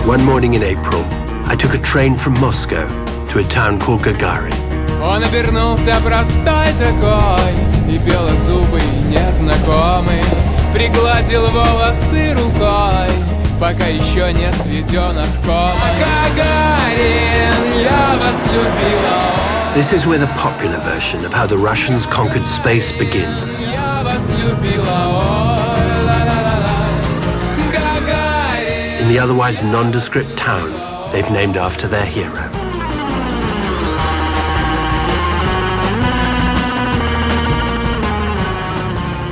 One morning in April, I took a train from Moscow to a town called Gagarin. Он обернулся простой такой и белозубый незнакомый, пригладил волосы рукой, пока еще не сведен осколок. Гагарин, я вас любила. This is where the popular version of how the Russians conquered space begins. Я вас любила. In the otherwise nondescript town they've named after their hero.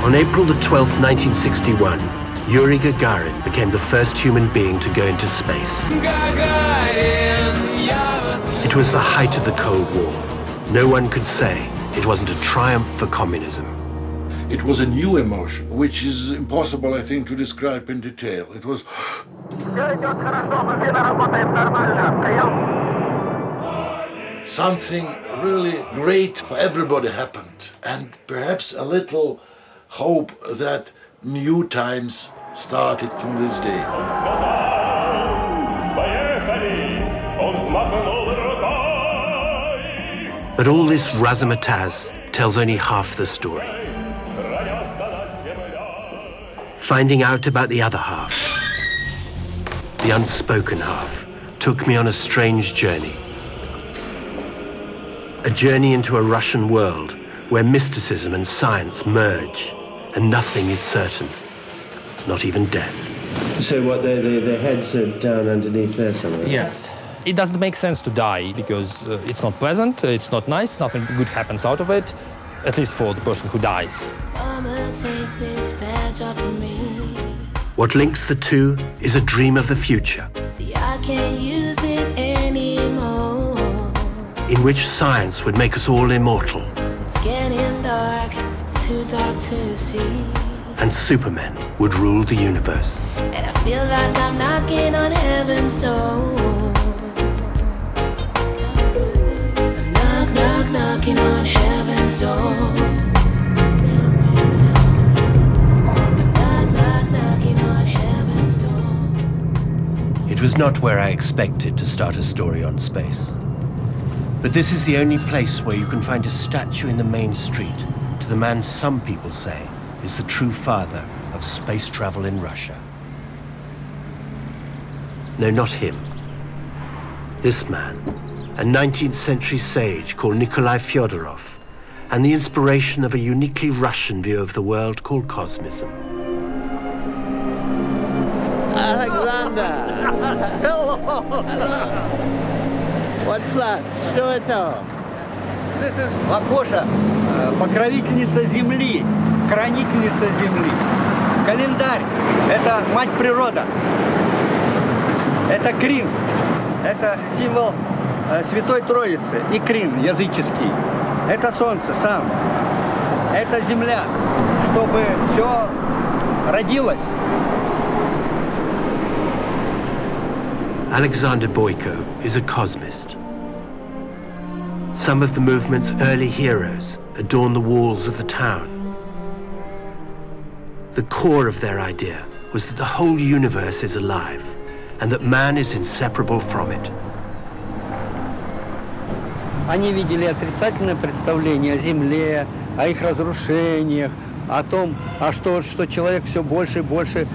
On April the 12th, 1961, Yuri Gagarin became the first human being to go into space. It was the height of the Cold War. No one could say it wasn't a triumph for communism. It was a new emotion, which is impossible, I think, to describe in detail. It was... Something really great for everybody happened, and perhaps a little hope that new times started from this day. But all this razzmatazz tells only half the story. Finding out about the other half, the unspoken half, took me on a strange journey. A journey into a Russian world where mysticism and science merge and nothing is certain, not even death. So what, their heads are down underneath there somewhere? Yes. It doesn't make sense to die because it's not pleasant, it's not nice, nothing good happens out of it, at least for the person who dies. What links the two is a dream of the future, See, I can't use it anymore. in which science would make us all immortal, It's getting dark, too dark to see. and supermen would rule the universe. And I feel like I'm knocking on heaven's door. I'm knocking on heaven's door. It was not where I expected to start a story on space. But this is the only place where you can find a statue in the main street to the man some people say is the true father of space travel in Russia. No, not him. This man, a 19th century sage called Nikolai Fyodorov, and the inspiration of a uniquely Russian view of the world called cosmism. Alexander! Hello! What's that? Что это? This is Макоша, покровительница Земли, хранительница Земли. Календарь – это мать природа. Это Крин, это символ Святой Троицы, и Крин языческий. Это солнце сам, это земля, чтобы все родилось. Alexander Boyko is a cosmist. Some of the movement's early heroes adorn the walls of the town. The core of their idea was that the whole universe is alive and that man is inseparable from it. Они видели отрицательное представление о Земле, о их разрушениях, о том, что человек все больше и больше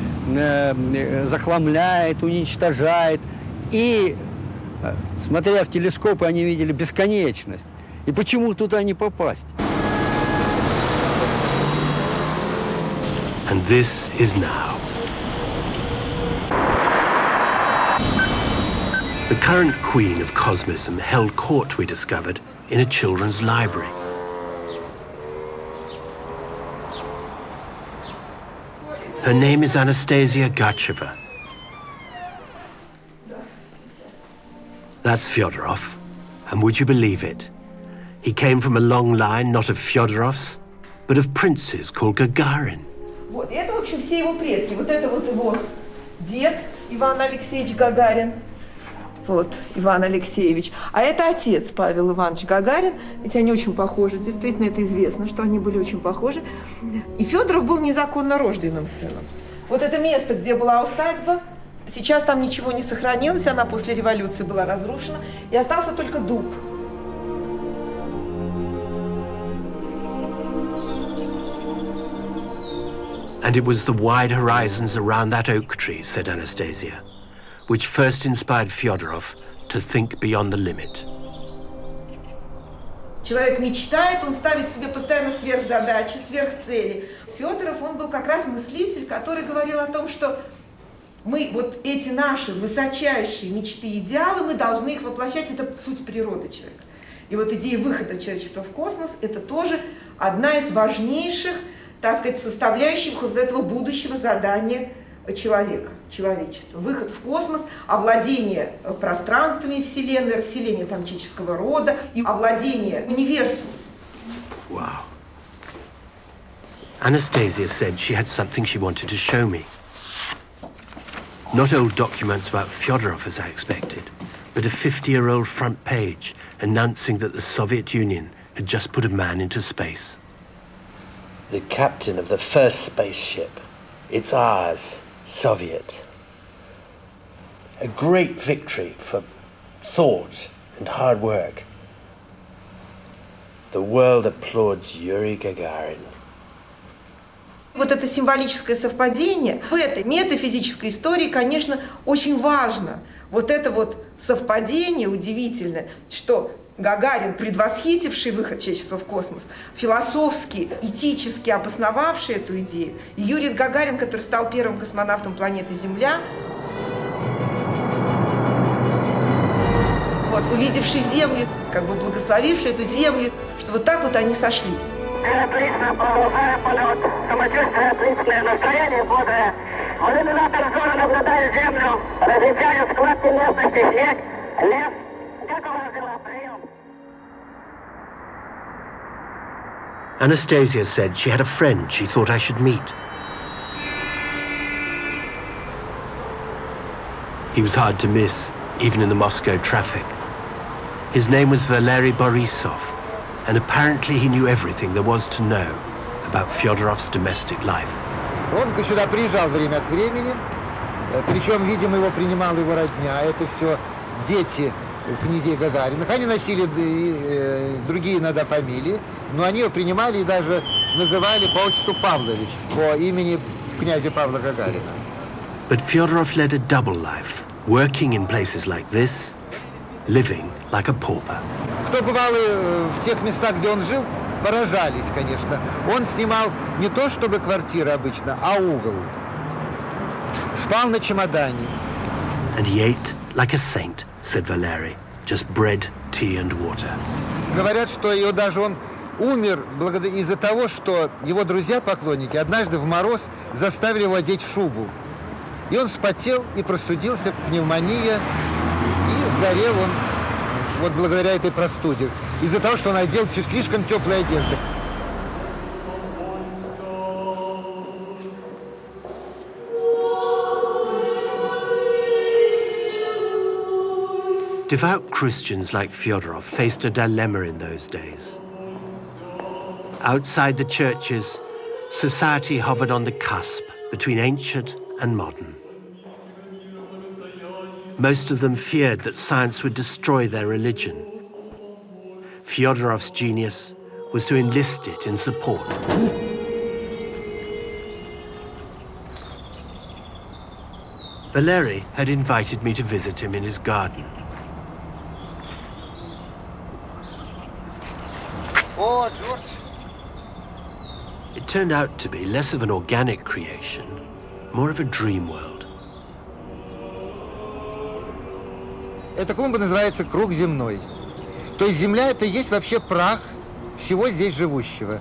захламляет, уничтожает. И, смотря в телескопы, они видели бесконечность. И почему туда не попасть? And this is now. The current queen of cosmism held court, we discovered, in a children's library. Her name is Anastasia Gacheva. That's Fyodorov, and would you believe it? He came from a long line not of Fyodorovs, but of princes called Gagarin. Вот, это, в общем, все его предки. Вот это вот его дед Иван Алексеевич Гагарин. Вот, Иван Алексеевич. А это отец Павел Иванович Гагарин. Ведь они очень похожи. Действительно, это известно, что они были очень похожи. И Федоров был незаконно рожденным сыном. Вот это место, где была усадьба, Сейчас там ничего не сохранилось, она после революции была разрушена, и остался только дуб. And it was the wide horizons around that oak tree, said Anastasia, which first inspired Fyodorov to think beyond the limit. Человек мечтает, он ставит себе постоянно сверхзадачи, сверхцели. Федоров, он был как раз мыслитель, который говорил о том, что мы вот эти наши высочайшие мечты и идеалы, мы должны их воплощать, это суть природы человека. И вот идея выхода человечества в космос, это тоже одна из важнейших, так сказать, составляющих вот этого будущего задания человека, человечества. Выход в космос, овладение пространствами Вселенной, расселение там человеческого рода и овладение универсумом. Wow. Anastasia said she had something she wanted to show me. Not old documents about Fyodorov, as I expected, but a 50-year-old front page announcing that the Soviet Union had just put a man into space. The captain of the first spaceship. It's ours, Soviet. A great victory for thought and hard work. The world applauds Yuri Gagarin. Вот это символическое совпадение в этой метафизической истории, конечно, очень важно. Вот это вот совпадение удивительное, что Гагарин, предвосхитивший выход человечества в космос, философски, этически обосновавший эту идею, и Юрий Гагарин, который стал первым космонавтом планеты Земля, вот, увидевший Землю, как бы благословивший эту Землю, что вот так вот они сошлись. Отлично, полет, самочувствие отличное, настроение бодрое. В иллюминатор зора наблюдаю Землю, различаю складки местности, снег, лес. Как у вас дела? Прием. Anastasia said she had a friend she thought I should meet. He was hard to miss, even in the Moscow traffic. His name was Valery Borisov, and apparently he knew everything there was to know about Fyodorov's domestic life. Он сюда приезжал время от времени, причем, видимо, его принимала его родня. Это все дети князей Гагариных. Они носили другие иногда фамилии, но они его принимали и даже называли по отчеству Павлович, по имени князя Павла Гагарина. But Fyodorov led a double life, working in places like this, living like a pauper. Кто бывал в тех местах, где он жил, поражались, конечно. Он снимал не то чтобы квартиру обычно, а угол. Спал на чемодане. And he ate like a saint, said Valery. Just bread, tea and water. Говорят, что его даже он умер из-за того, что его друзья-поклонники однажды в мороз заставили его одеть шубу. И он вспотел и простудился, пневмония, и сгорел он вот благодаря этой простуде, из-за того, что он одел слишком теплые одежды. Devout Christians like Fyodorov faced a dilemma in those days. Outside the churches, society hovered on the cusp between ancient and modern. Most of them feared that science would destroy their religion. Fyodorov's genius was to enlist it in support. Valery had invited me to visit him in his garden. Oh, George! It turned out to be less of an organic creation, more of a dream world. Эта клумба называется «Круг земной». То есть земля – это есть вообще прах всего здесь живущего.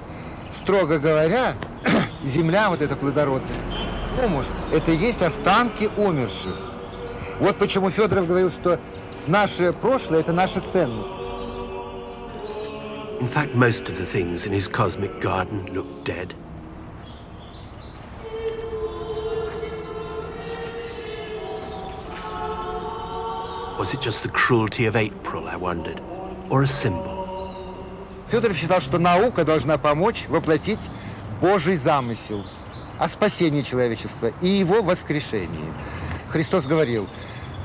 Строго говоря, земля, вот эта плодородная, хумус – это есть останки умерших. Вот почему Федоров говорил, что наше прошлое – это наша ценность. In fact, most of the things in his cosmic garden looked dead. Was it just the cruelty of April, I wondered, or a symbol? Федоров считал, что наука должна помочь воплотить Божий замысел о спасении человечества и его воскрешении. Христос говорил,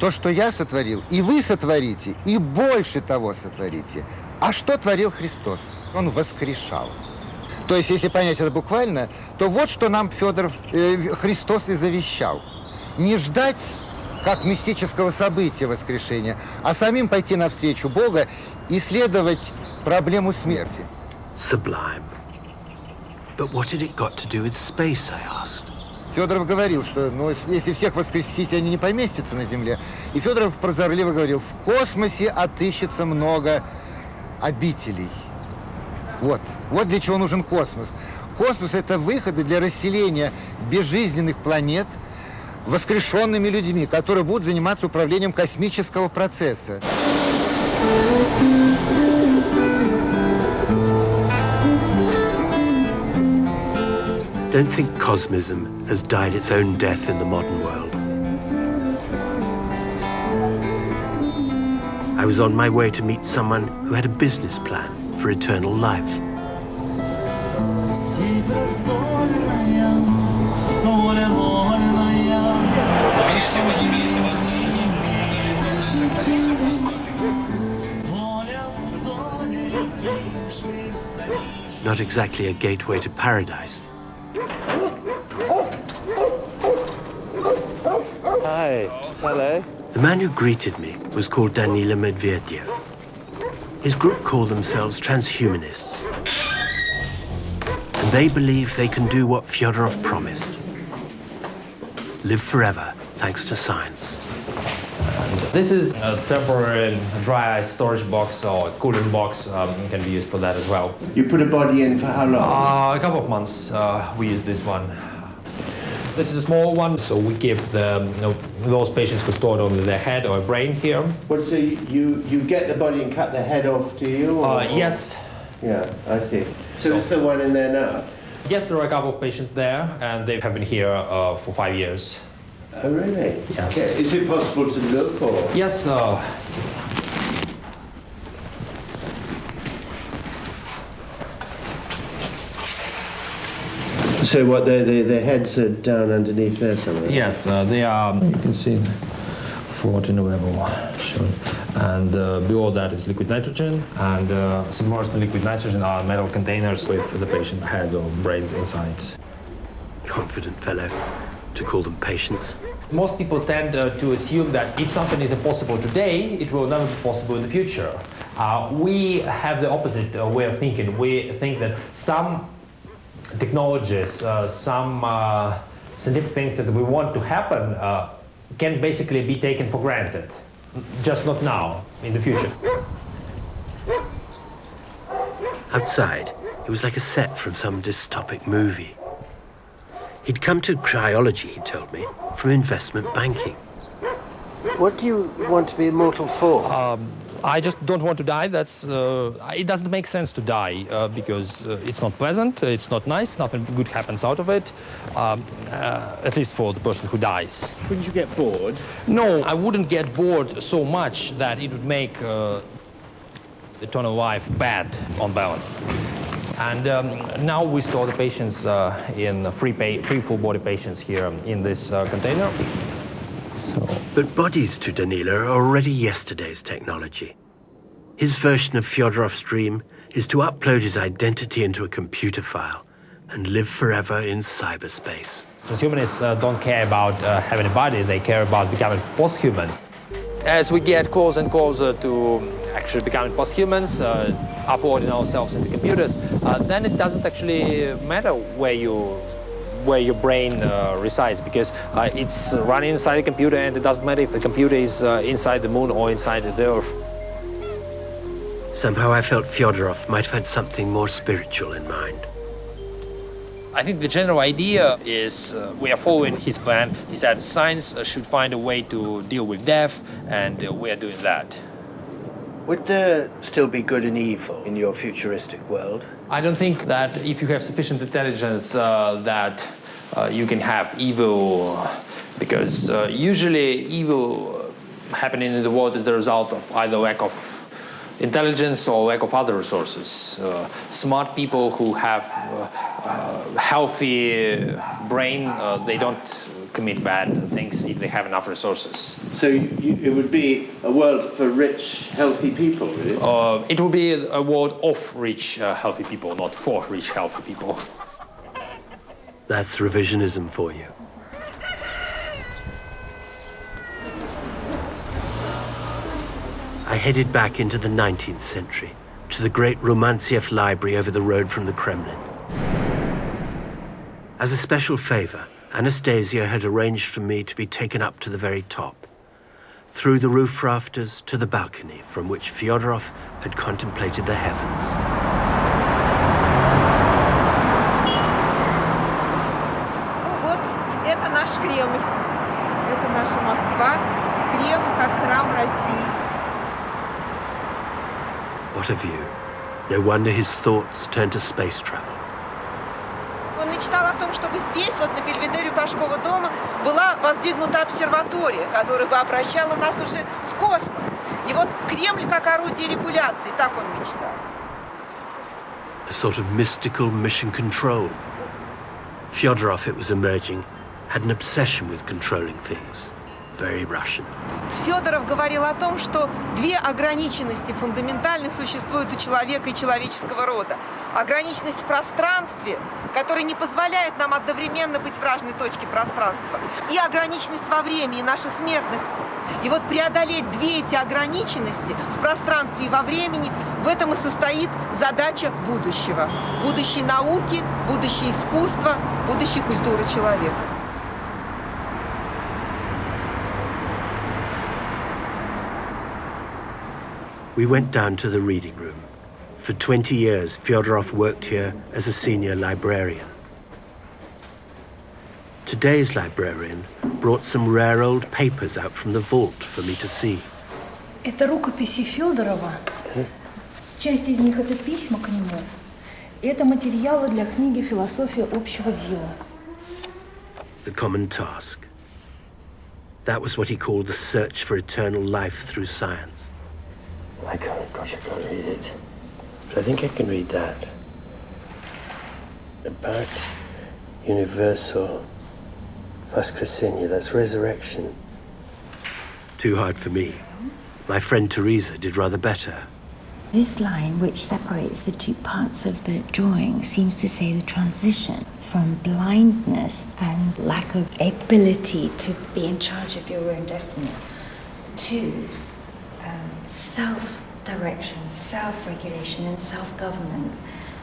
то, что я сотворил, и вы сотворите, и больше того сотворите. А что творил Христос? Он воскрешал. То есть, если понять это буквально, то вот что нам Христос и завещал. Не ждать как мистического события воскрешения, а самим пойти навстречу Бога и исследовать проблему смерти. Sublime. But what had it got to do with space, I asked. Федоров говорил, что если всех воскресить, они не поместятся на Земле. И Федоров прозорливо говорил, в космосе отыщется много обителей. Вот для чего нужен космос. Космос – это выходы для расселения безжизненных планет воскрешенными людьми, которые будут заниматься управлением космического процесса. Don't think cosmism has died its own death in the modern world. I was on my way to meet someone who had a business plan for eternal life. Not exactly a gateway to paradise. Hi. Hello. The man who greeted me was called Danila Medvedev. His group call themselves transhumanists. And they believe they can do what Fyodorov promised. Live forever, thanks to science. This is a temporary dry ice storage box or cooling box. Can be used for that as well. You put a body in for how long? A couple of months we use this one. This is a small one, so we give those patients who stored only their head or brain here. What, so you get the body and cut the head off, do you? Yes. Yeah, I see. So it's the one in there now? Yes, there are a couple of patients there, and they have been here for 5 years. Oh, really? Yes. Okay. Is it possible to look, or? Yes. So what, the heads are down underneath there somewhere? Yes, they are, you can see, 14 level shown. And below that is liquid nitrogen, and submerged in liquid nitrogen are metal containers with the patient's heads or brains inside. Confident fellow to call them patients. Most people tend to assume that if something is impossible today, it will never be possible in the future. We have the opposite way of thinking. We think that some technologies, some scientific things that we want to happen can basically be taken for granted. Just not now, in the future. Outside, it was like a set from some dystopic movie. He'd come to cryology, he told me, from investment banking. What do you want to be immortal for? I just don't want to die. It doesn't make sense to die because it's not pleasant, it's not nice, nothing good happens out of it, at least for the person who dies. Wouldn't you get bored? No, I wouldn't get bored so much that it would make eternal life bad on balance. And now we store the patients in free full body patients here in this container. But bodies to Danila are already yesterday's technology. His version of Fyodorov's dream is to upload his identity into a computer file and live forever in cyberspace. Transhumanists don't care about having a body, they care about becoming posthumans. As we get closer and closer to actually becoming posthumans, uploading ourselves into computers, then it doesn't actually matter where your brain resides, because it's running inside a computer, and it doesn't matter if the computer is inside the moon or inside the Earth. Somehow I felt Fyodorov might have had something more spiritual in mind. I think the general idea is we are following his plan. He said science should find a way to deal with death, and we are doing that. Would there still be good and evil in your futuristic world? I don't think that if you have sufficient intelligence that you can have evil, because usually evil happening in the world is the result of either lack of intelligence or lack of other resources. Smart people who have healthy brain, they don't commit bad things if they have enough resources. So it would be a world for rich, healthy people, really? It will be a world of rich, healthy people, not for rich, healthy people. That's revisionism for you. I headed back into the 19th century, to the great Romantsiev library over the road from the Kremlin. As a special favor, Anastasia had arranged for me to be taken up to the very top, through the roof rafters to the balcony from which Fyodorov had contemplated the heavens. Ну вот, это наш Кремль. Это наша Москва. Кремль как храм России. What a view. No wonder his thoughts turned to space travel. Он мечтал о том, чтобы здесь, вот на Бельведере Пашкова дома, была воздвигнута обсерватория, которая бы обращала нас уже в космос. И вот Кремль как орудие регуляции, так он мечтал. A sort of mystical mission control. Fyodorov, it was emerging, had an obsession with controlling things. Very Russian. Федоров говорил о том, что две ограниченности фундаментальных существуют у человека и человеческого рода. Ограниченность в пространстве, которая не позволяет нам одновременно быть в разной точке пространства, и ограниченность во времени, и наша смертность. И вот преодолеть две эти ограниченности в пространстве и во времени, в этом и состоит задача будущего. Будущей науки, будущее искусства, будущей культуры человека. We went down to the reading room. For 20 years, Fyodorov worked here as a senior librarian. Today's librarian brought some rare old papers out from the vault for me to see. Это рукописи Федорова. Часть из них — это письма к нему. И это материалы для книги «Философия общего дела». The Common Task. That was what he called the search for eternal life through science. I can't read it. But I think I can read that. About universal воскресение, that's resurrection. Too hard for me. My friend Teresa did rather better. This line, which separates the two parts of the drawing, seems to say the transition from blindness and lack of ability to be in charge of your own destiny to self-direction, self-regulation, and self-government.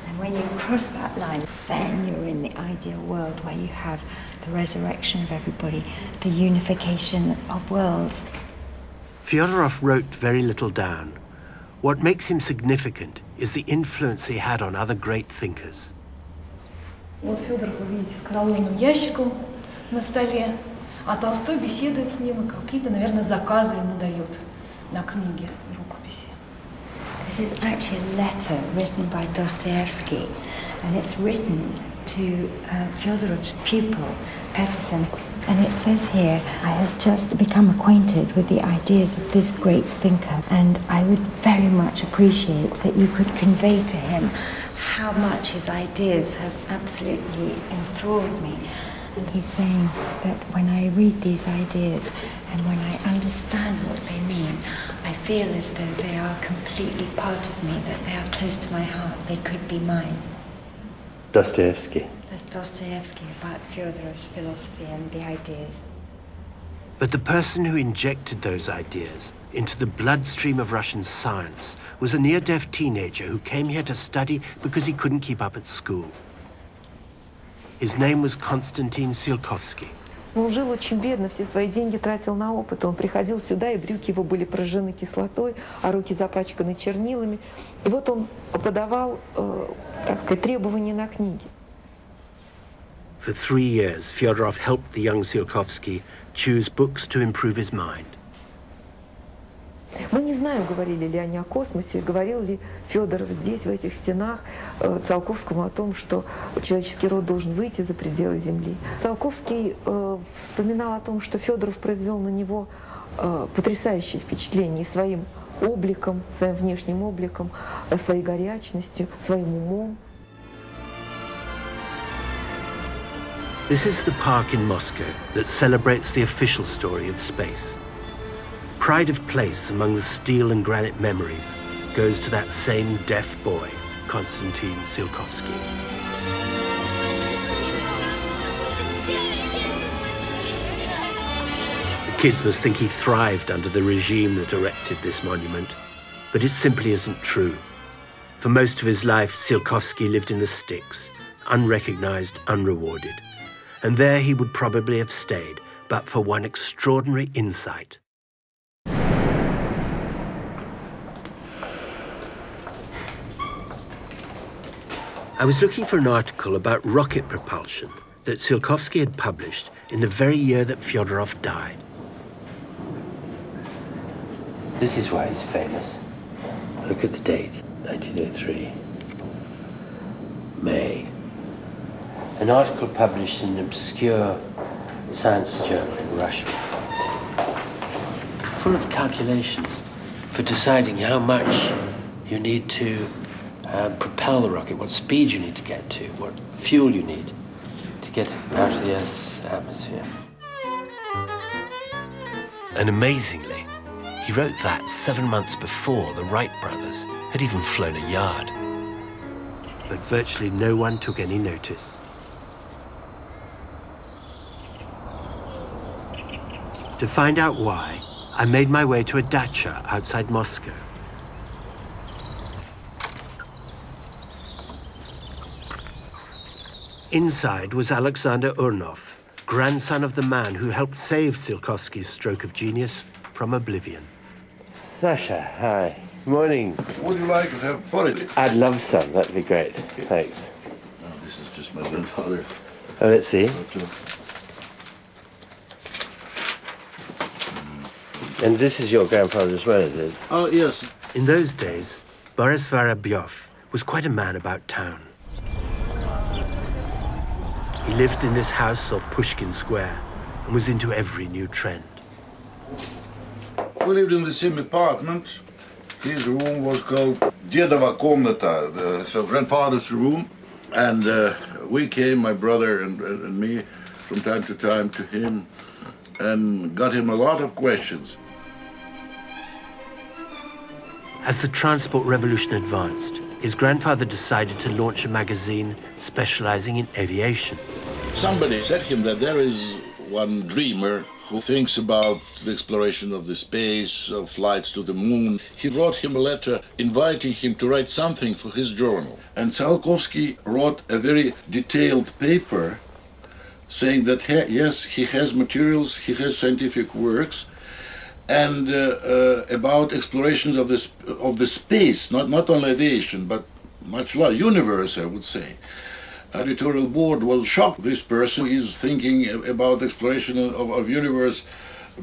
And when you cross that line, then you're in the ideal world where you have the resurrection of everybody, the unification of worlds. Fyodorov wrote very little down. What makes him significant is the influence he had on other great thinkers. Вот Федоров, вы видите, с караульным ящиком на столе, а Толстой беседует с ним и какие-то, наверное, заказы ему дает на книги и рукописи. This is actually a letter written by Dostoevsky, and it's written to Fyodorov's pupil, Peterson. And it says here, I have just become acquainted with the ideas of this great thinker, and I would very much appreciate that you could convey to him how much his ideas have absolutely enthralled me. And he's saying that when I read these ideas and when I understand what they mean, I feel as though they are completely part of me, that they are close to my heart, they could be mine. Dostoevsky. That's Dostoevsky about Fyodorov's philosophy and the ideas. But the person who injected those ideas into the bloodstream of Russian science was a near-deaf teenager who came here to study because he couldn't keep up at school. His name was Konstantin Tsiolkovsky. Он жил очень бедно, все свои деньги тратил на опыт. Он приходил сюда, и брюки его были прожжены кислотой, а руки запачканы чернилами. И вот он подавал, так сказать, требования на книги. For 3 years, Fyodorov helped the young Tsiolkovsky choose books to improve his mind. Мы не знаем, говорили ли они о космосе, говорил ли Федоров здесь, в этих стенах, Циолковскому о том, что человеческий род должен выйти за пределы Земли. Циолковский вспоминал о том, что Федоров произвел на него потрясающее впечатление и своим обликом, своим внешним обликом, своей горячностью, своим умом. This is the park in Moscow that celebrates the official story of space. Pride of place among the steel and granite memories goes to that same deaf boy, Konstantin Tsiolkovsky. The kids must think he thrived under the regime that erected this monument, but it simply isn't true. For most of his life, Tsiolkovsky lived in the sticks, unrecognized, unrewarded. And there he would probably have stayed, but for one extraordinary insight. I was looking for an article about rocket propulsion that Tsiolkovsky had published in the very year that Fyodorov died. This is why he's famous. Look at the date, 1903. May. An article published in an obscure science journal in Russia, full of calculations for deciding how much you need to propel the rocket, what speed you need to get to, what fuel you need to get out of the Earth's atmosphere. And amazingly, he wrote that 7 months before the Wright brothers had even flown a yard. But virtually no one took any notice. To find out why, I made my way to a dacha outside Moscow. Inside was Alexander Urnov, grandson of the man who helped save Tsiolkovsky's stroke of genius from oblivion. Sasha, hi. Morning. Would you like to have porridge? I'd love some. That'd be great. Thanks. Oh, this is just my grandfather. Oh, let's see. And this is your grandfather as well, is it? Oh, yes. In those days, Boris Vorobyov was quite a man about town. He lived in this house off Pushkin Square and was into every new trend. We lived in the same apartment. His room was called Dedova Komnata, so grandfather's room. And we came, my brother and me, from time to him and got him a lot of questions. As the transport revolution advanced, his grandfather decided to launch a magazine specializing in aviation. Somebody said to him that there is one dreamer who thinks about the exploration of the space, of flights to the moon. He wrote him a letter inviting him to write something for his journal. And Tsiolkovsky wrote a very detailed paper saying that, yes, he has materials, he has scientific works, and about explorations of the space, not only aviation, but much larger, universe, I would say. Editorial board was shocked. This person is thinking about exploration of universe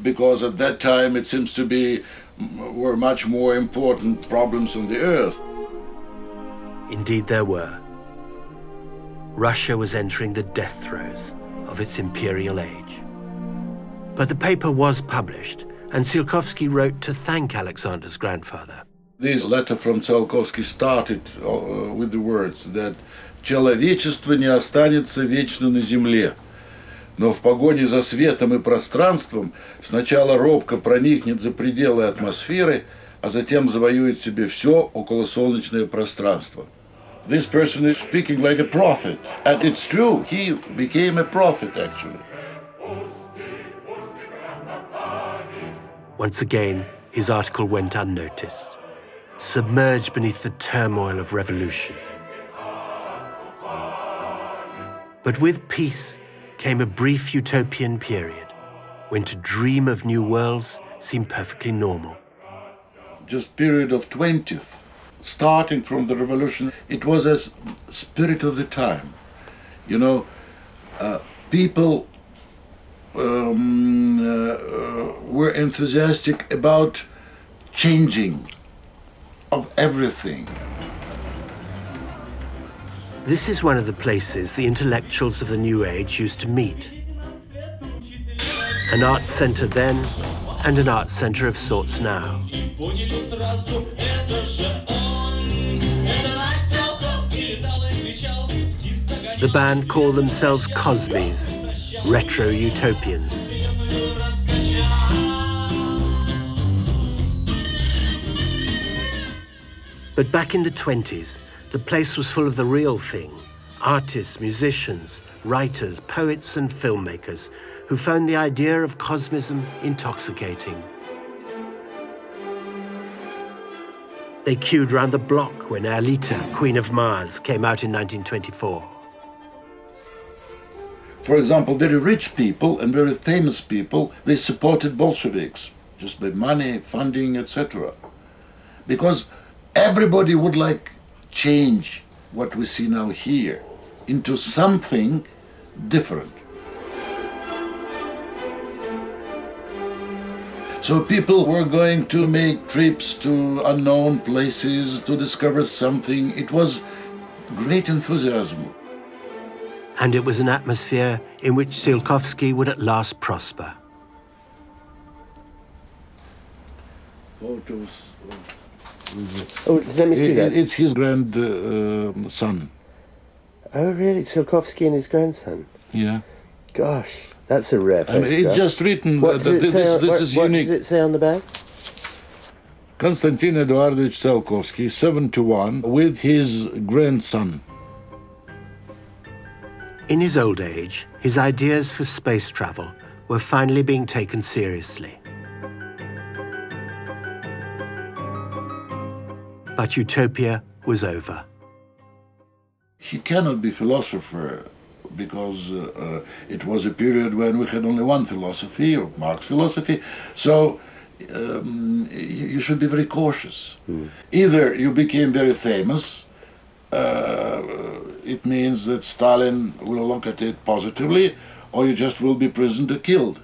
because at that time it seems to be were much more important problems on the Earth. Indeed there were. Russia was entering the death throes of its imperial age. But the paper was published, and Tsiolkovsky wrote to thank Alexander's grandfather. This letter from Tsiolkovsky started with the words that «Человечество не останется вечно на земле, но в погоне за светом и пространством сначала робко проникнет за пределы атмосферы, а затем завоюет себе все околосолнечное пространство». This person is speaking like a prophet, and it's true, he became a prophet actually. Once again, his article went unnoticed, submerged beneath the turmoil of revolution. But with peace came a brief utopian period when to dream of new worlds seemed perfectly normal. Just period of 20th, starting from the revolution, it was a spirit of the time. You know, people were enthusiastic about changing of everything. This is one of the places the intellectuals of the New Age used to meet. An art center then, and an art centre of sorts now. The band call themselves Cosmes, retro-utopians. But back in the 20s, the place was full of the real thing. Artists, musicians, writers, poets and filmmakers who found the idea of cosmism intoxicating. They queued round the block when Aelita, Queen of Mars, came out in 1924. For example, very rich people and very famous people, they supported Bolsheviks, just by money, funding, etc. Because everybody would like change what we see now here into something different. So people were going to make trips to unknown places to discover something. It was great enthusiasm. And it was an atmosphere in which Tsiolkovsky would at last prosper. Photos. Oh, let me see that. It's his grandson. Oh, really? Tsiolkovsky and his grandson? Yeah. Gosh, that's a rare photograph. It's just written What that does it say this is unique. What does it say on the back? Konstantin Eduardovich Tsiolkovsky, 71, with his grandson. In his old age, his ideas for space travel were finally being taken seriously. But utopia was over. He cannot be philosopher because it was a period when we had only one philosophy, or Marx philosophy, so you should be very cautious. Either you became very famous, it means that Stalin will look at it positively, or you just will be imprisoned or killed.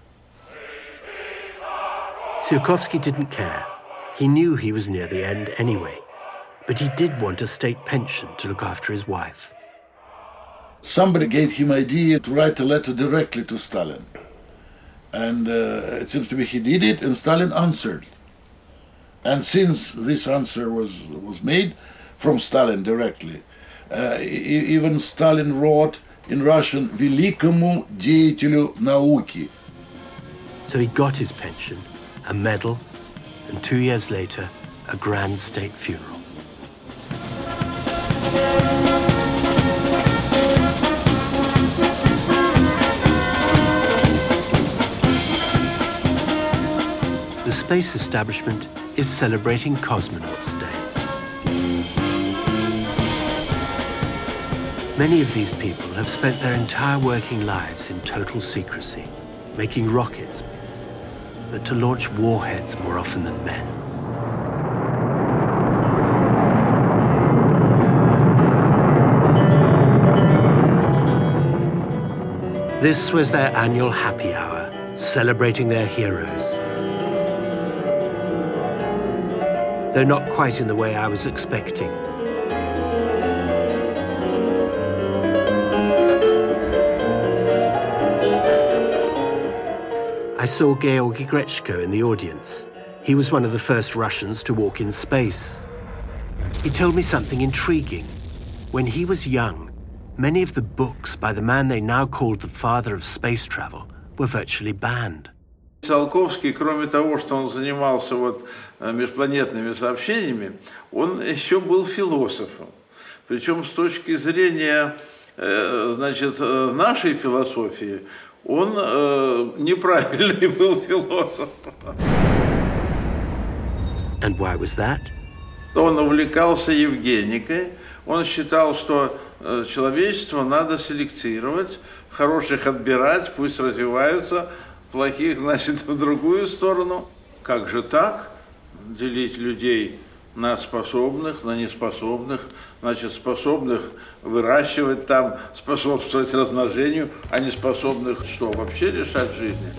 Tsiolkovsky didn't care. He knew he was near the end anyway, but he did want a state pension to look after his wife. Somebody gave him idea to write a letter directly to Stalin. And it seems to be he did it, and Stalin answered. And since this answer was made from Stalin directly, even Stalin wrote in Russian, «Великому деятелю науки». So he got his pension, a medal, and 2 years later, a grand state funeral. The space establishment is celebrating Cosmonauts Day. Many of these people have spent their entire working lives in total secrecy, making rockets, but to launch warheads more often than men. This was their annual happy hour, celebrating their heroes. Though not quite in the way I was expecting. I saw Georgy Grechko in the audience. He was one of the first Russians to walk in space. He told me something intriguing. When he was young, many of the books by the man they now called the father of space travel were virtually banned. Tsiolkovsky, кроме того, что он занимался межпланетными сообщениями, он еще был философом. Причем с точки зрения, нашей философии, он неправильный был философ. And why was that? Он увлекался евгеникой. Он считал, что человечество надо селектировать, хороших отбирать, пусть развиваются, плохих, в другую сторону. Как же так? Делить людей на способных, на неспособных, способных выращивать там, способствовать размножению, а неспособных что, вообще лишать жизни?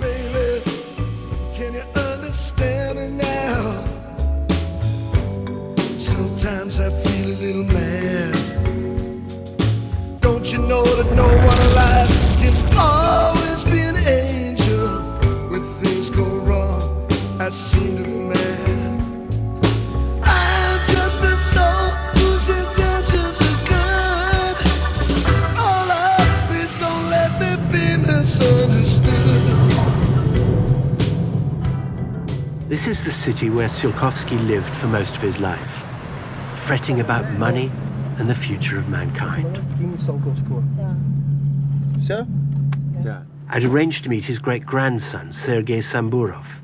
Sometimes I feel a little mad. Don't you know that no one alive can always be an angel when things go wrong? I seem to be mad. I'm just a soul whose intentions are good. Oh Lord, please don't let me be misunderstood. This is the city where Tsiolkovsky lived for most of his life, fretting about money and the future of mankind. I'd arranged to meet his great-grandson, Sergei Samburov.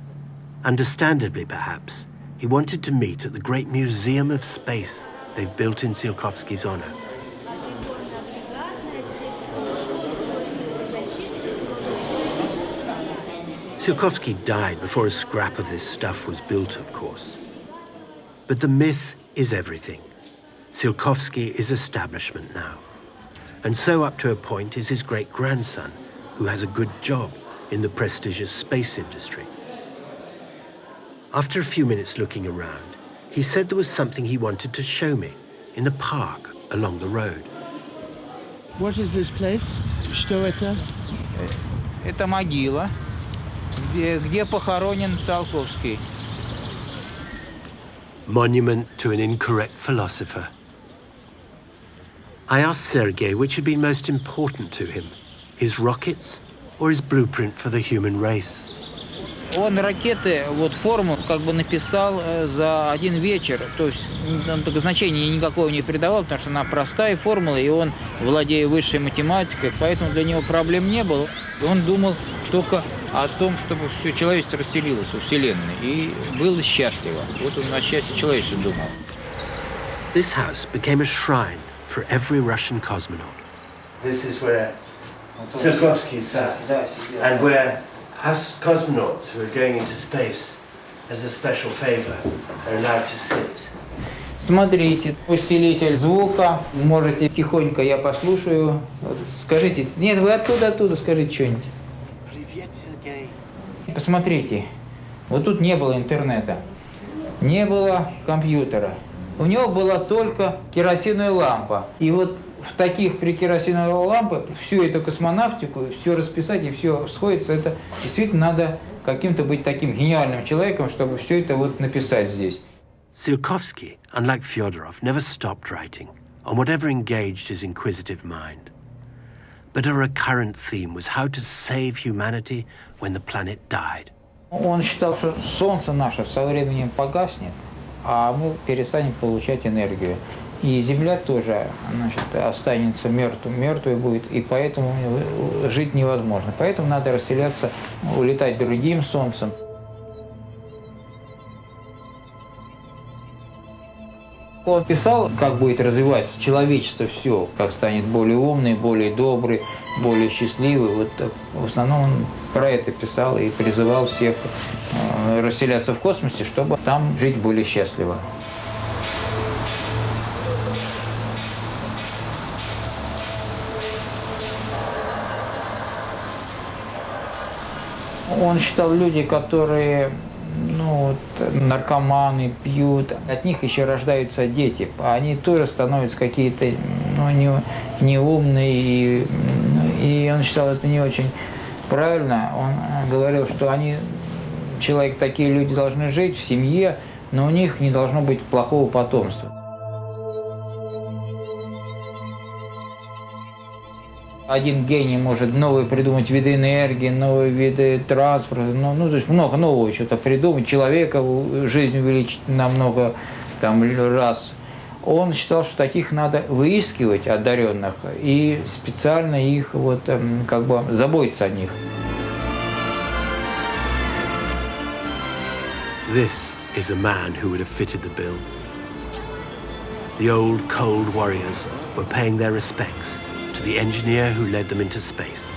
Understandably, perhaps, he wanted to meet at the great museum of space they've built in Tsiolkovsky's honor. Tsiolkovsky died before a scrap of this stuff was built, of course. But the myth is everything. Tsiolkovsky is establishment now. And so, up to a point, is his great-grandson, who has a good job in the prestigious space industry. After a few minutes looking around, he said there was something he wanted to show me in the park along the road. What is this place? Что это? Это могила, где похоронен Циолковский. Monument to an incorrect philosopher. I asked Sergei which had been most important to him, his rockets or his blueprint for the human race. Он ракеты, вот форму как бы написал за один вечер, то есть он только значения никакого не придавал, потому что она простая формула, и он, владея высшей математикой, поэтому для него проблем не было. И он думал только о том, чтобы все человечество расселилось во Вселенной, и было счастливо. Вот он о счастье человечества думал. This house became a shrine for every Russian cosmonaut. This is where Tsiolkovsky sat, and where us cosmonauts who are going into space as a special favor are allowed to sit. Смотрите, усилитель звука, можете тихонько, я послушаю. Скажите, нет, вы оттуда, скажите что-нибудь. Посмотрите, вот тут не было интернета, не было компьютера. У него была только керосиновая лампа. И вот в таких при керосиновой лампе всю эту космонавтику, все расписать и все сходится. Это действительно надо каким-то быть таким гениальным человеком, чтобы все это вот написать здесь. Tsiolkovsky, unlike Fyodorov, never stopped writing on whatever engaged his inquisitive mind. But a recurrent theme was how to save humanity when the planet died. Он считал, что Солнце наше со временем погаснет, а мы перестанем получать энергию. И Земля тоже, значит, останется мертвой будет, и поэтому жить невозможно. Поэтому надо расселяться, улетать другим Солнцем. Он писал, как будет развиваться человечество все, как станет более умный, более добрый, более счастливый. Вот в основном он про это писал и призывал всех расселяться в космосе, чтобы там жить более счастливо. Он считал, люди, которые наркоманы, пьют, от них еще рождаются дети, а они тоже становятся какие-то неумные, и он считал это не очень правильно. Он говорил, что такие люди должны жить в семье, но у них не должно быть плохого потомства. Один гений может новые придумать виды энергии, новые виды транспорта, то есть много нового что-то придумать, человека жизнь увеличить на много раз. Он считал, что таких надо выискивать, одаренных, и специально их заботиться о них. This is a man who would have fitted the bill. The old cold warriors were paying their respects to the engineer who led them into space.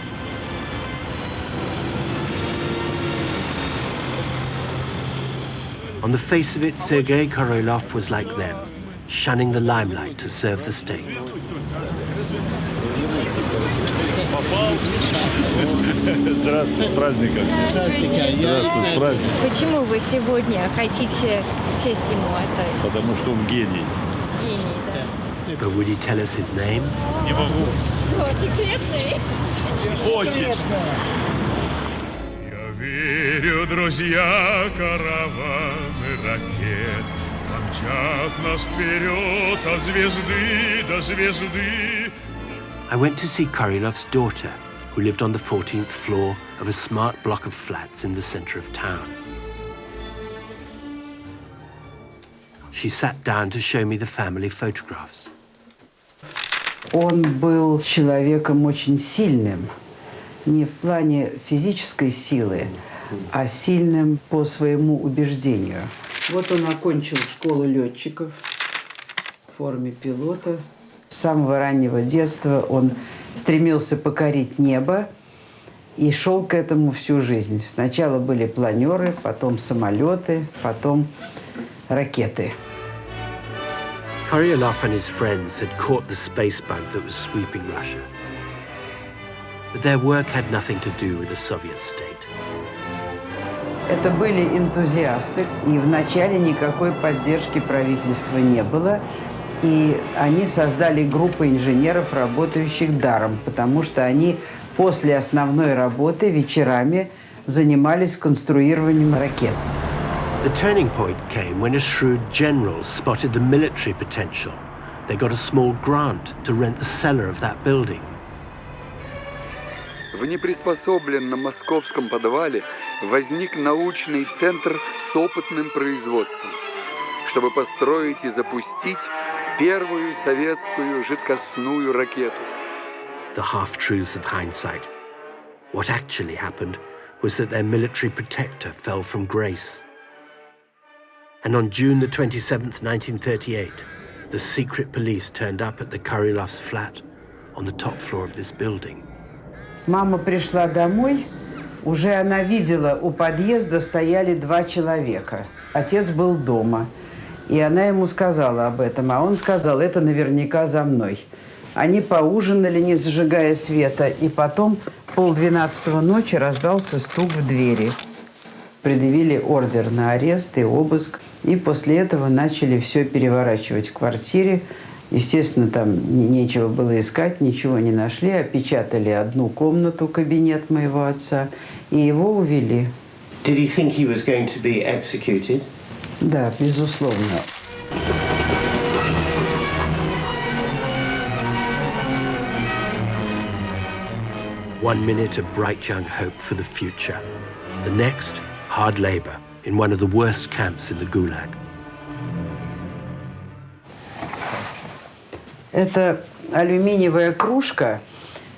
On the face of it, Sergei Korolev was like them, shunning the limelight to serve the state. Здравствуй, с праздником. Здравствуй, с праздником. Почему вы сегодня хотите честь ему отдать? Потому что он гений. Гений, да. But would he tell us his name? Не могу. Секретный. Очень. Я Верю, друзья, караваны ракет помчат нас вперед от звезды до звезды. I went to see Korilov's daughter, who lived on the 14th floor of a smart block of flats in the center of town. She sat down to show me the family photographs. Он был человеком очень сильным, не в плане физической силы, а сильным по своему убеждению. Вот он окончил школу летчиков в форме пилота. С самого раннего детства он стремился покорить небо и шел к этому всю жизнь. Сначала были планеры, потом самолеты, потом ракеты. Koryolov and his friends had caught the space bug that was sweeping Russia. But their work had nothing to do with the Soviet state. Это были энтузиасты, и вначале никакой поддержки правительства не было. И они создали группу инженеров, работающих даром, потому что они после основной работы вечерами занимались конструированием ракет. The turning point came when a shrewd general spotted the military potential. They got a small grant to rent the cellar of that building. В неприспособленном московском подвале возник научный центр с опытным производством, чтобы построить и запустить первую советскую жидкостную ракету. The half-truths of hindsight. What actually happened was that their military protector fell from grace. And on June the 27th, 1938, the secret police turned up at the Koryolov's flat on the top floor of this building. Мама пришла домой, уже она видела, у подъезда стояли 2 человека. Отец был дома, и она ему сказала об этом, а он сказал, это наверняка за мной. Они поужинали, не зажигая света, и потом 11:30 ночи раздался стук в двери. Предъявили ордер на арест и обыск, и после этого начали все переворачивать в квартире. Естественно, там нечего было искать, ничего не нашли. Опечатали одну комнату, кабинет моего отца, и его увели. Did he think he was going to be executed? Да, безусловно. One minute of bright young hope for the future. The next, hard labor in one of the worst camps in the Gulag. Это алюминиевая кружка,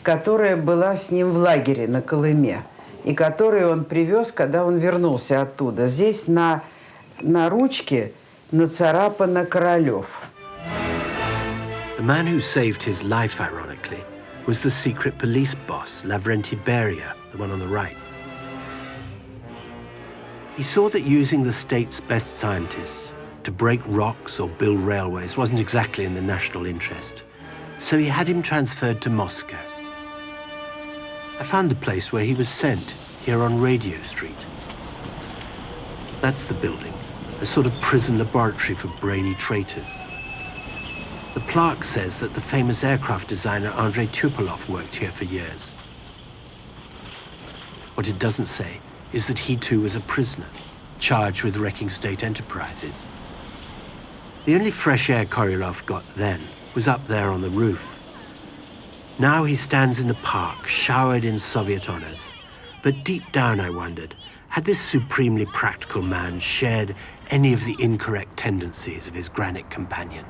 которая была с ним в лагере на Колыме, и которую он привез, когда он вернулся оттуда. Здесь на ручке нацарапано Королев. The man who saved his life, ironically, was the secret police boss, Lavrenti Beria, the one on the right. He saw that using the state's best scientists to break rocks or build railways wasn't exactly in the national interest, so he had him transferred to Moscow. I found the place where he was sent, here on Radio Street. That's the building, a sort of prison laboratory for brainy traitors. The plaque says that the famous aircraft designer Andrei Tupolev worked here for years. What it doesn't say is that he too was a prisoner, charged with wrecking state enterprises. The only fresh air Koryolov got then was up there on the roof. Now he stands in the park, showered in Soviet honors. But deep down, I wondered, had this supremely practical man shared any of the incorrect tendencies of his granite companion?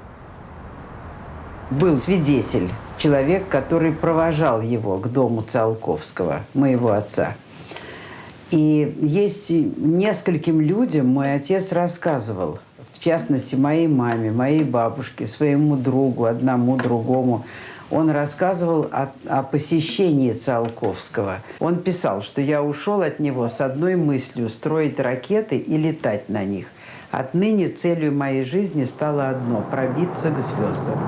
Был свидетель, человек, который провожал его к дому Циолковского, моего отца. И есть нескольким людям мой отец рассказывал, в частности, моей маме, моей бабушке, своему другу, одному другому. Он рассказывал о посещении Циолковского. Он писал, что я ушел от него с одной мыслью – строить ракеты и летать на них. Отныне целью моей жизни стало одно – пробиться к звездам.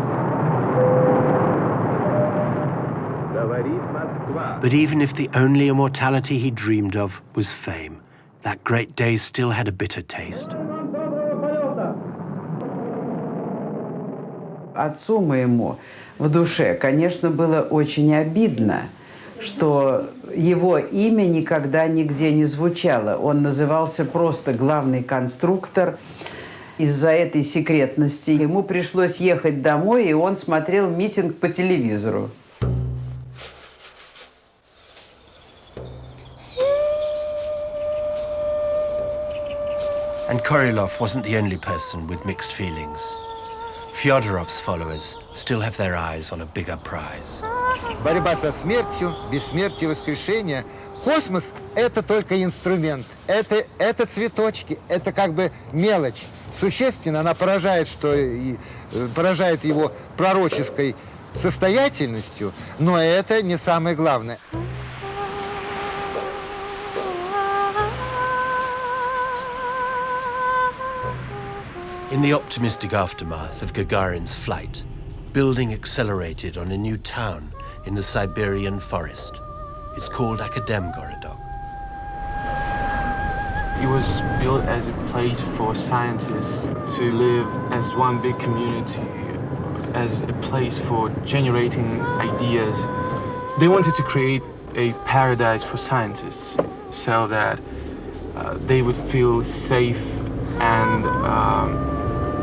But even if the only immortality he dreamed of was fame, that great day still had a bitter taste. Отцу моему в душе, конечно, было очень обидно, что его имя никогда нигде не звучало. Он назывался просто главный конструктор. Из-за этой секретности ему пришлось ехать домой, и он смотрел митинг по телевизору. And Korylov wasn't the only person with mixed feelings. Fyodorov's followers still have their eyes on a bigger prize. Борьба со смертью, бессмертие, воскрешение. Космос – это только инструмент. Это цветочки, это как бы мелочь. Существенно она поражает его пророческой состоятельностью, но это не самое главное. In the optimistic aftermath of Gagarin's flight, building accelerated on a new town in the Siberian forest. It's called Akademgorodok. It was built as a place for scientists to live as one big community, as a place for generating ideas. They wanted to create a paradise for scientists so that they would feel safe and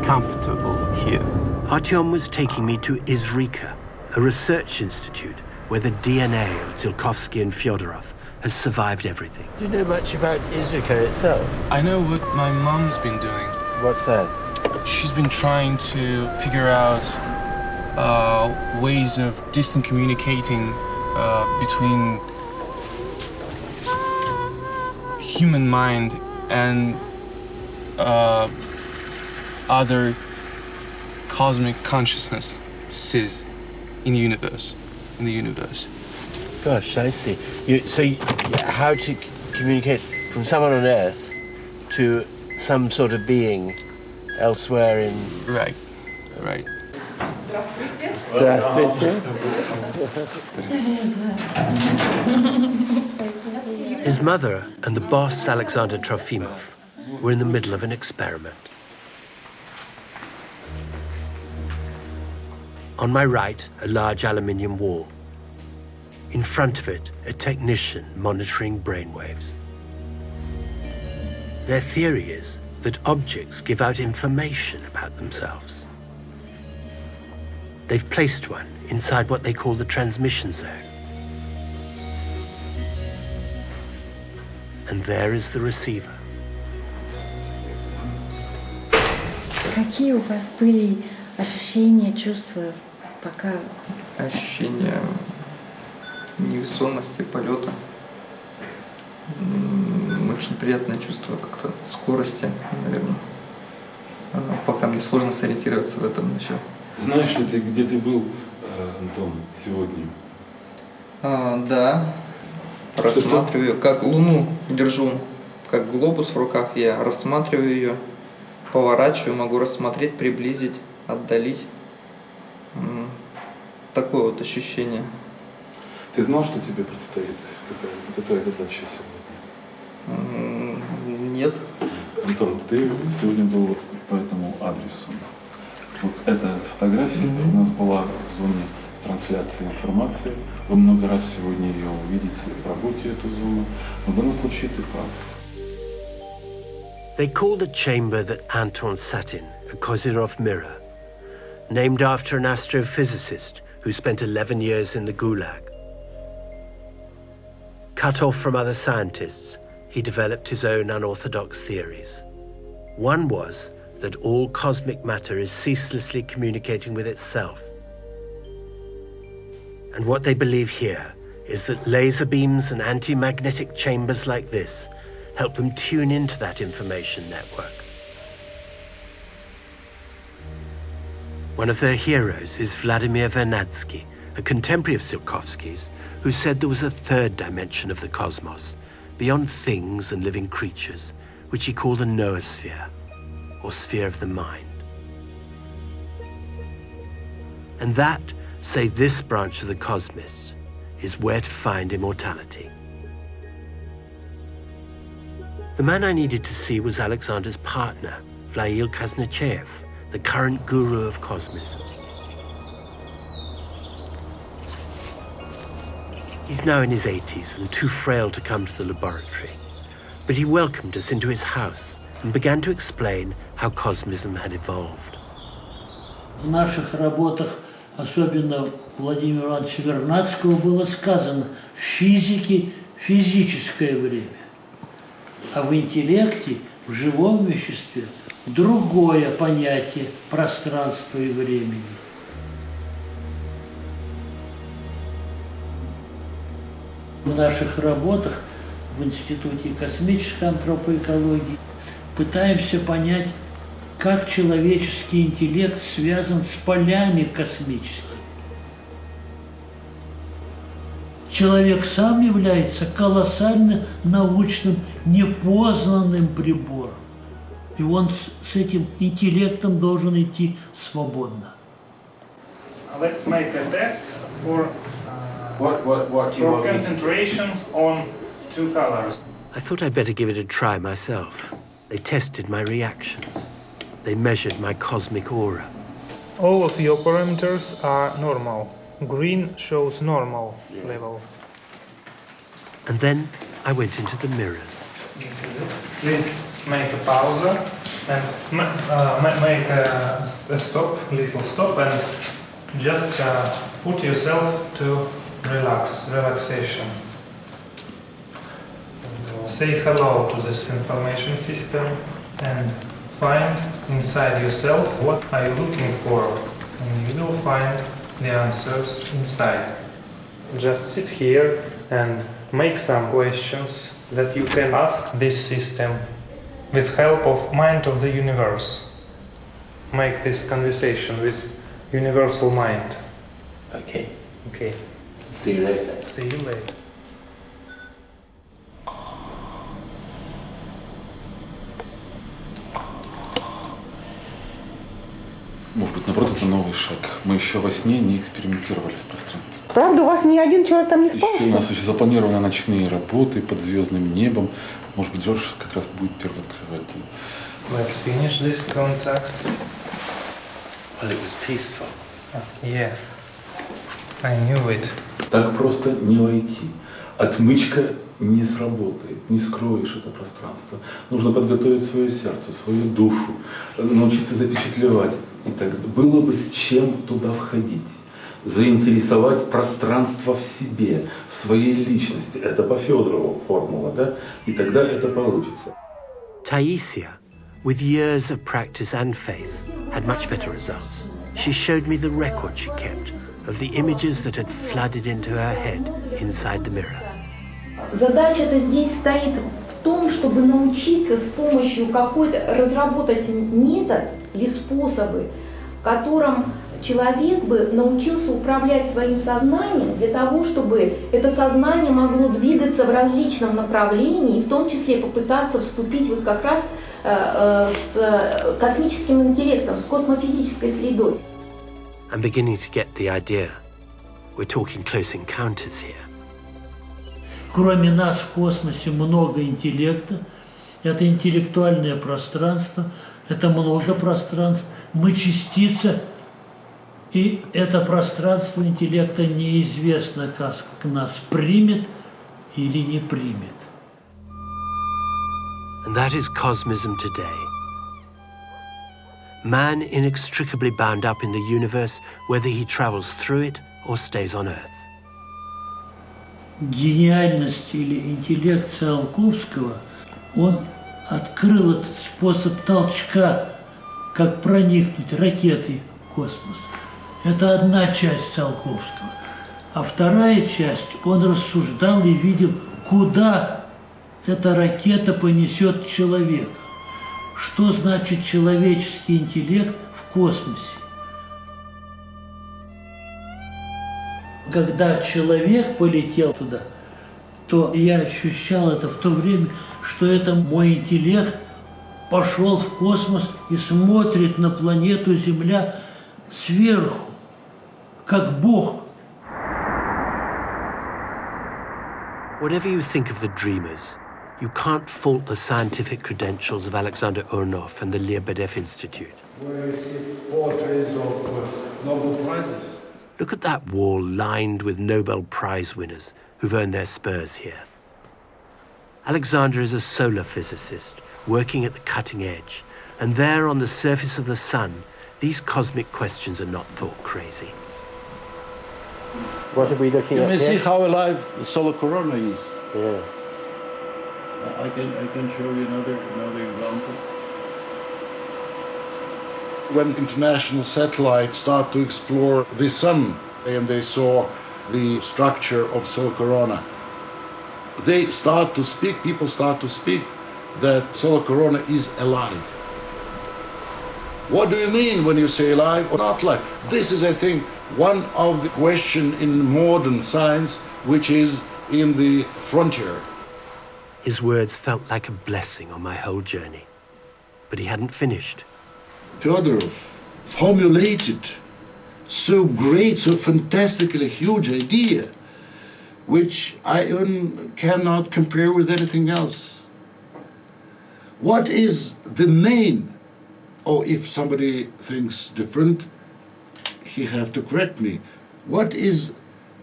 comfortable here. Artyom was taking me to Izrika, a research institute where the DNA of Tsiolkovsky and Fyodorov has survived everything. Do you know much about Izrika itself? I know what my mom's been doing. What's that? She's been trying to figure out ways of distant communicating between human mind and other cosmic consciousnesses in the universe. Gosh, I see. How to communicate from someone on Earth to some sort of being elsewhere in... Right. Здравствуйте. His mother and the boss, Alexander Trofimov, were in the middle of an experiment. On my right, a large aluminium wall. In front of it, a technician monitoring brainwaves. Their theory is that objects give out information about themselves. They've placed one inside what they call the transmission zone. And there is the receiver. Какие у вас были ощущения, чувства, пока... Ощущения невесомости, полета. Очень приятное чувство как-то скорости, наверное. Пока мне сложно сориентироваться в этом еще. Знаешь ли ты, где ты был, Антон, сегодня? Да. Рассматриваю, как Луну держу, как глобус в руках, я рассматриваю ее, поворачиваю, могу рассмотреть, приблизить, отдалить. Такое вот ощущение. Ты знал, что тебе предстоит? Какая задача сегодня? Нет. Антон, ты сегодня был вот по этому адресу. Вот эта фотография у нас была в зоне трансляции информации. Вы много раз сегодня ее увидите в работе, эту зону. Но в данном случае ты прав. They call the chamber that Anton sat in a Kozyrov mirror, named after an astrophysicist who spent 11 years in the Gulag. Cut off from other scientists, he developed his own unorthodox theories. One was that all cosmic matter is ceaselessly communicating with itself. And what they believe here is that laser beams and anti-magnetic chambers like this help them tune into that information network. One of their heroes is Vladimir Vernadsky, a contemporary of Tsiolkovsky's, who said there was a third dimension of the cosmos, beyond things and living creatures, which he called the noosphere, or sphere of the mind. And that, say this branch of the cosmists, is where to find immortality. The man I needed to see was Alexander's partner, Vlail Kaznechev, the current guru of cosmism. He's now in his 80s and too frail to come to the laboratory. But he welcomed us into his house and began to explain how cosmism had evolved. В наших работах, особенно Владимира Ивановича Вернадского, было сказано в физике физическое время, а в интеллекте, в живом веществе другое понятие пространства и времени. В наших работах в Институте космической антропоэкологии пытаемся понять, как человеческий интеллект связан с полями космическими. Человек сам является колоссально научным, непознанным прибором. И он с этим интеллектом должен идти свободно. Let's make a test for concentration on two colors. I thought I'd better give it a try myself. They tested my reactions. They measured my cosmic aura. All of your parameters are normal. Green shows normal level. And then I went into the mirrors. This is it. Please make a pause and make a stop, little stop, and just put yourself to relaxation. Say hello to this information system and find inside yourself what are you looking for, and you will find the answers inside. Just sit here and make some questions that you can ask this system with help of mind of the universe. Make this conversation with universal mind. Okay. Okay. See you later. See you later. Может быть, наоборот, это новый шаг. Мы еще во сне не экспериментировали в пространстве. Правда, у вас ни один человек там не спал? Еще у нас еще запланированы ночные работы под звездным небом. Может быть, Джордж как раз будет первооткрывателем. Let's finish this contact. Well, it was peaceful. Yeah, I knew it. Так просто не войти. Отмычка не сработает, не скроешь это пространство. Нужно подготовить свое сердце, свою душу, научиться запечатлевать. И так было бы с чем туда входить. Заинтересовать пространство в себе, в своей личности. Это по Федорову формула, да? И тогда это получится. Taisia, with years of practice and faith, had much better results. She showed me the record she kept of the images that had flooded into her head inside the mirror. Задача-то здесь стоит в том, чтобы научиться с помощью какой-то, разработать метод или способы, которым человек бы научился управлять своим сознанием для того, чтобы это сознание могло двигаться в различном направлении, в том числе попытаться вступить вот как раз с космическим интеллектом, с космофизической средой. I'm beginning to get the idea. We're talking close encounters here. Кроме нас в космосе много интеллекта, это интеллектуальное пространство, это много пространств, мы частица, и это пространство интеллекта неизвестно, как нас примет или не примет. And that is cosmism today. Man inextricably bound up in the universe, whether he travels through it or stays on Earth. Гениальность или интеллект Циолковского, он открыл этот способ толчка, как проникнуть ракетой в космос. Это одна часть Циолковского. А вторая часть, он рассуждал и видел, куда эта ракета понесет человека. Что значит человеческий интеллект в космосе? Когда человек полетел туда, то я ощущал это в то время, что это мой интеллект пошел в космос и смотрит на планету Земля сверху, как Бог. Whatever you think of the dreamers, you can't fault the scientific credentials of Alexander Ornov and the Lebedev Institute. Where is it portraits of Nobel Prizes? Look at that wall lined with Nobel Prize winners, who've earned their spurs here. Alexander is a solar physicist working at the cutting edge, and there on the surface of the sun, these cosmic questions are not thought crazy. What are we looking You at may here? see how alive the solar corona is. Yeah. I can show you another example. When international satellites start to explore the sun and they saw the structure of solar corona, they start to speak, people start to speak that solar corona is alive. What do you mean when you say alive or not alive? This is, I think, one of the questions in modern science which is in the frontier. His words felt like a blessing on my whole journey. But he hadn't finished. Fyodorov formulated so great, so fantastically huge idea, which I even cannot compare with anything else. What is the main, or if somebody thinks different, he have to correct me. What is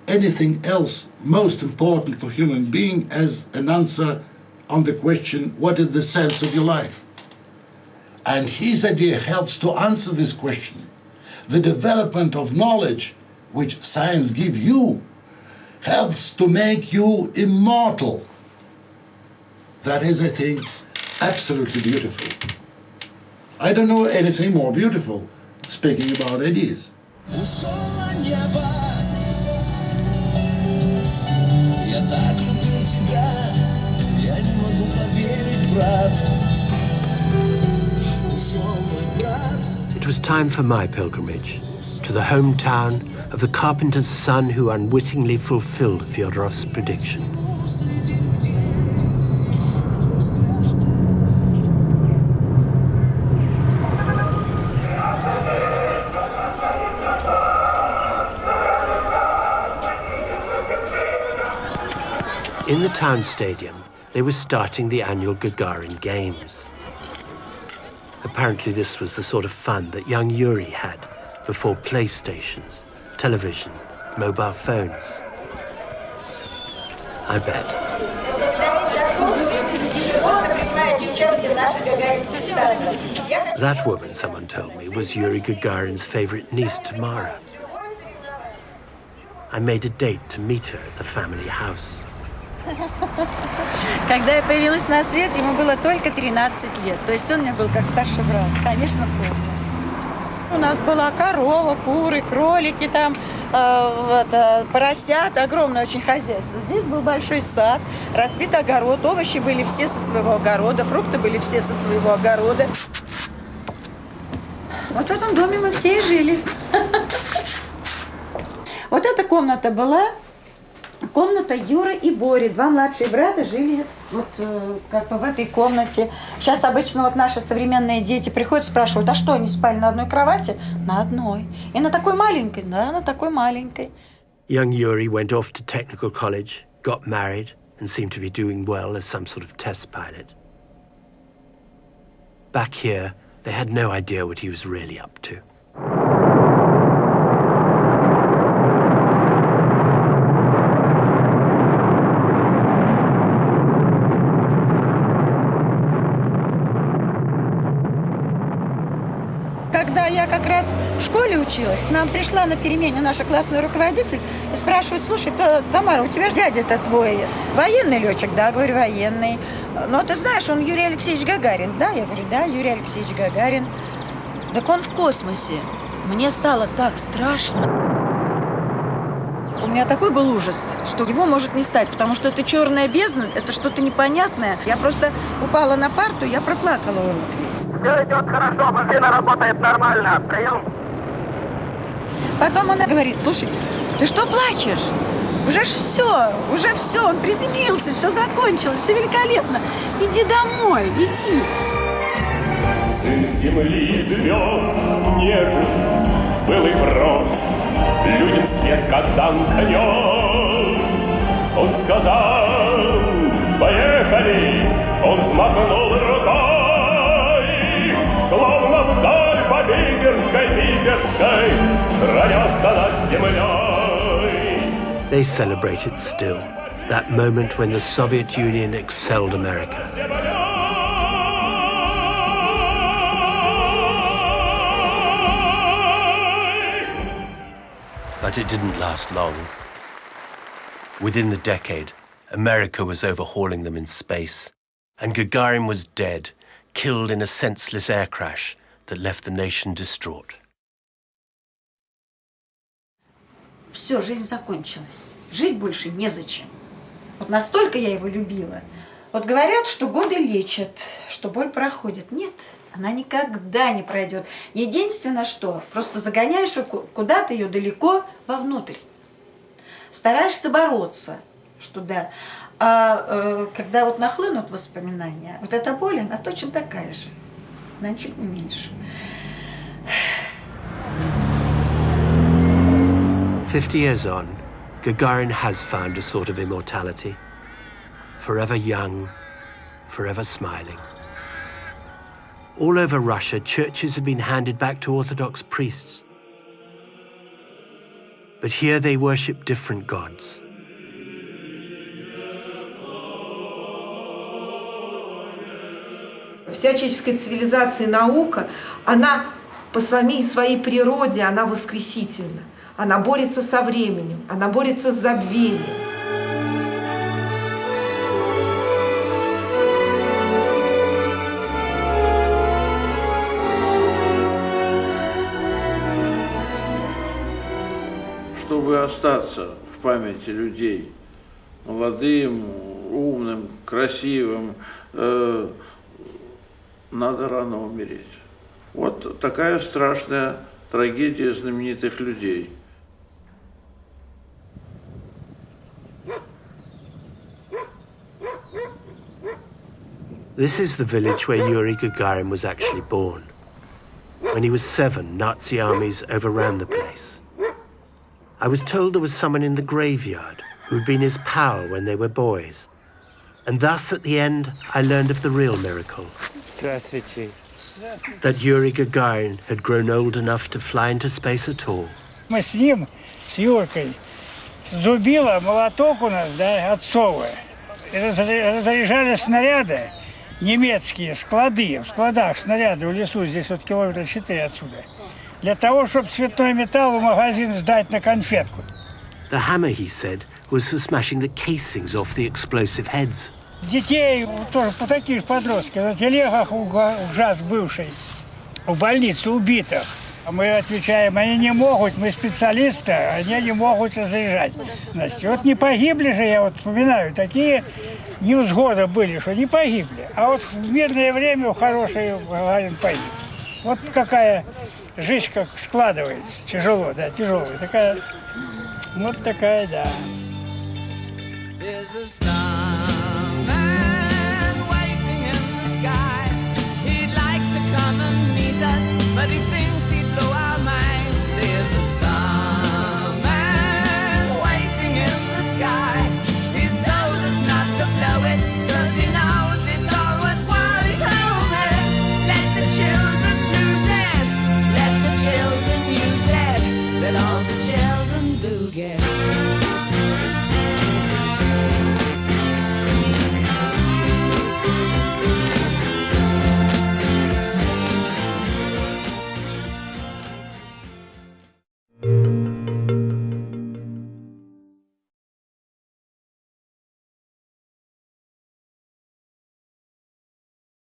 anything else most important for human being as an answer on the question, what is the sense of your life? And his idea helps to answer this question. The development of knowledge, which science gives you, helps to make you immortal. That is, I think, absolutely beautiful. I don't know anything more beautiful, speaking about ideas. Я так любил тебя, я не могу поверить, брат. Ушел мой брат. It was time for my pilgrimage to the hometown of the carpenter's son who unwittingly fulfilled Fyodorov's prediction. In the town stadium, they were starting the annual Gagarin Games. Apparently this was the sort of fun that young Yuri had before PlayStations, television, mobile phones. I bet. That woman, someone told me, was Yuri Gagarin's favorite niece, Tamara. I made a date to meet her at the family house. Когда я появилась на свет, ему было только 13 лет. То есть он мне был как старший брат. Конечно, помню. У нас была корова, куры, кролики, там, поросята, огромное очень хозяйство. Здесь был большой сад, разбит огород, овощи были все со своего огорода, фрукты были все со своего огорода. Вот в этом доме мы все и жили. Вот эта комната была. Комната Юры и Бори. Два младшие брата жили вот как бы в этой комнате. Сейчас обычно вот наши современные дети приходят и спрашивают, а что, они спали на одной кровати? На одной. И на такой маленькой? Да, на такой маленькой. Young Yuri went off to technical college, got married, and seemed to be doing well as some sort of test pilot. Back here, they had no idea what he was really up to. Когда я как раз в школе училась, к нам пришла на перемене наша классная руководитель и спрашивает, слушай, Тамара, у тебя дядя-то твой военный летчик? Да, говорю, военный. Но ты знаешь, он Юрий Алексеевич Гагарин. Да, я говорю, да, Юрий Алексеевич Гагарин. Так он в космосе. Мне стало так страшно. У меня такой был ужас, что его может не стать, потому что это черная бездна, это что-то непонятное. Я просто упала на парту, я проплакала урок весь. Все идет хорошо, машина работает нормально. Прием. Потом она говорит, слушай, ты что плачешь? Уже все, он приземлился, все закончилось, все великолепно. Иди домой, иди. Сын земли и звезд нежен, был и прост, людям свет как дан конец. Он сказал, поехали, он взмахнул рукой, словно вдаль по питерской пронесся над землей. They celebrate it still, That moment when the Soviet Union excelled America. But it didn't last long. Within the decade, America was overhauling them in space, and Gagarin was dead, killed in a senseless air crash that left the nation distraught. Все, жизнь закончилась. Жить больше незачем. Вот настолько я его любила. Вот говорят, что годы лечат, что боль проходит. Нет, она никогда не пройдет. Единственное, что просто загоняешь куда-то ее далеко вовнутрь. Стараешься бороться, что да. А когда вот нахлынут воспоминания, вот эта боль, она точно такая же. Она чуть не меньше. 50 years on, Gagarin has found a sort of immortality. Forever young, forever smiling. All over Russia, churches have been handed back to Orthodox priests. But here they worship different gods. Вся человеческая цивилизация и наука, она по своей природе, она воскресительна. Она борется со временем, она борется с забвением. Чтобы остаться в памяти людей молодым, умным, красивым, надо рано умереть. Вот такая страшная трагедия знаменитых людей. This is the village where Yuri Gagarin was actually born. When he was 7, Nazi armies overran the place. I was told there was someone in the graveyard who'd been his pal when they were boys. And thus, at the end, I learned of the real miracle. That Yuri Gagarin had grown old enough to fly into space at all. Мы с ним, с Юркой, зубило молоток у нас, да, отцовое. Разряжали снаряды немецкие, склады, в складах снаряды в лесу, здесь вот километра 4 отсюда. Для того, чтобы цветной металл в магазин сдать на конфетку. The hammer, he said, was for smashing the casings off the explosive heads. Детей, тоже по таких подростков, на телегах ужас бывший, в больнице убитых. Мы отвечаем, они не могут, мы специалисты, они не могут разряжать. Значит, вот не погибли же, я вот вспоминаю, такие невзгоды были, что не погибли. А вот в мирное время у хорошей Гагарин погиб. Вот какая жизнь как складывается, тяжело, да, тяжелая. Такая, вот такая, да.